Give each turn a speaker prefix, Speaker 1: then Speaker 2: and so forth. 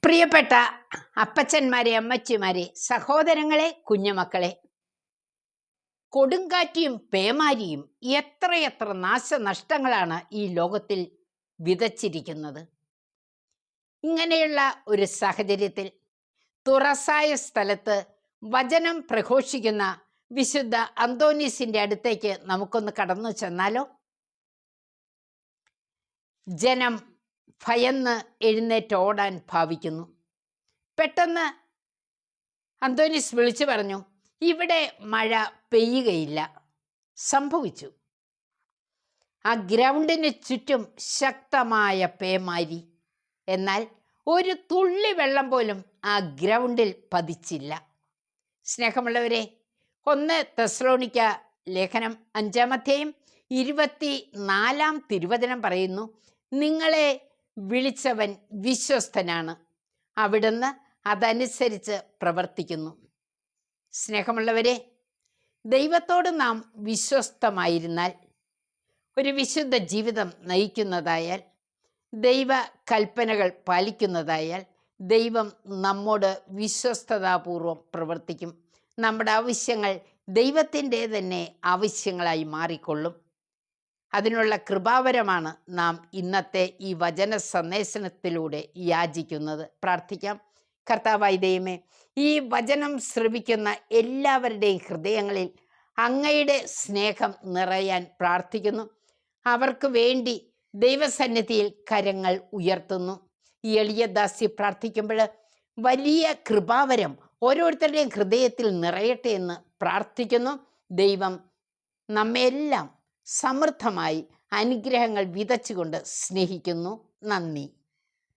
Speaker 1: പ്രിയപ്പെട്ട അപ്പച്ചന്മാരെ, അമ്മച്ചിമാരെ, സഹോദരങ്ങളെ, കുഞ്ഞുമക്കളെ, കൊടുങ്കാറ്റിയും പേമാരിയും എത്രയെത്ര നാശനഷ്ടങ്ങളാണ് ഈ ലോകത്തിൽ വിതച്ചിരിക്കുന്നത്. ഇങ്ങനെയുള്ള ഒരു സാഹചര്യത്തിൽ തുറസായ സ്ഥലത്ത് വചനം പ്രഘോഷിക്കുന്ന വിശുദ്ധ അന്തോനീസിന്റെ അടുത്തേക്ക് നമുക്കൊന്ന് കടന്നു ചെന്നാലോ? ജനം ഭയന്ന് എഴുന്നേറ്റോടാൻ ഭാവിക്കുന്നു. പെട്ടെന്ന് അന്തോനീസ് വിളിച്ചു പറഞ്ഞു, ഇവിടെ മഴ പെയ്യുകയില്ല. സംഭവിച്ചു. ആ ഗ്രൗണ്ടിന് ചുറ്റും ശക്തമായ പേമാരി. എന്നാൽ ഒരു തുള്ളി വെള്ളം പോലും ആ ഗ്രൗണ്ടിൽ പതിച്ചില്ല. സ്നേഹമുള്ളവരെ, 1 തെസ്സലോനിക്ക ലേഖനം 5-ാം അധ്യായം 24-ാം തിരുവചനം പറയുന്നു, നിങ്ങളെ വിളിച്ചവൻ വിശ്വസ്തനാണ്, അവിടുന്ന് അതനുസരിച്ച് പ്രവർത്തിക്കുന്നു. സ്നേഹമുള്ളവരെ, ദൈവത്തോട് നാം വിശ്വസ്തമായിരുന്നാൽ, ഒരു വിശുദ്ധ ജീവിതം നയിക്കുന്നതായാൽ, ദൈവ കൽപ്പനകൾ പാലിക്കുന്നതായാൽ, ദൈവം നമ്മോട് വിശ്വസ്തതാപൂർവം പ്രവർത്തിക്കും. നമ്മുടെ ആവശ്യങ്ങൾ ദൈവത്തിൻ്റെ തന്നെ ആവശ്യങ്ങളായി മാറിക്കൊള്ളും. അതിനുള്ള കൃപാവരമാണ് നാം ഇന്നത്തെ ഈ വചന സന്ദേശത്തിലൂടെ യാചിക്കുന്നത്. പ്രാർത്ഥിക്കാം. കർത്താവായ ദൈവമേ, ഈ വചനം ശ്രവിക്കുന്ന എല്ലാവരുടെയും ഹൃദയങ്ങളിൽ അങ്ങയുടെ സ്നേഹം നിറയാൻ പ്രാർത്ഥിക്കുന്നു. അവർക്ക് വേണ്ടി ദൈവസന്നിധിയിൽ കരങ്ങൾ ഉയർത്തുന്നു. ഈ എളിയ ദാസി പ്രാർത്ഥിക്കുമ്പോൾ വലിയ കൃപാവരം ഓരോരുത്തരുടെയും ഹൃദയത്തിൽ നിറയട്ടെ എന്ന് പ്രാർത്ഥിക്കുന്നു. ദൈവം നമ്മെല്ലാം സമൃദ്ധമായി അനുഗ്രഹങ്ങൾ വിതച്ചുകൊണ്ട് സ്നേഹിക്കുന്നു. നന്ദി.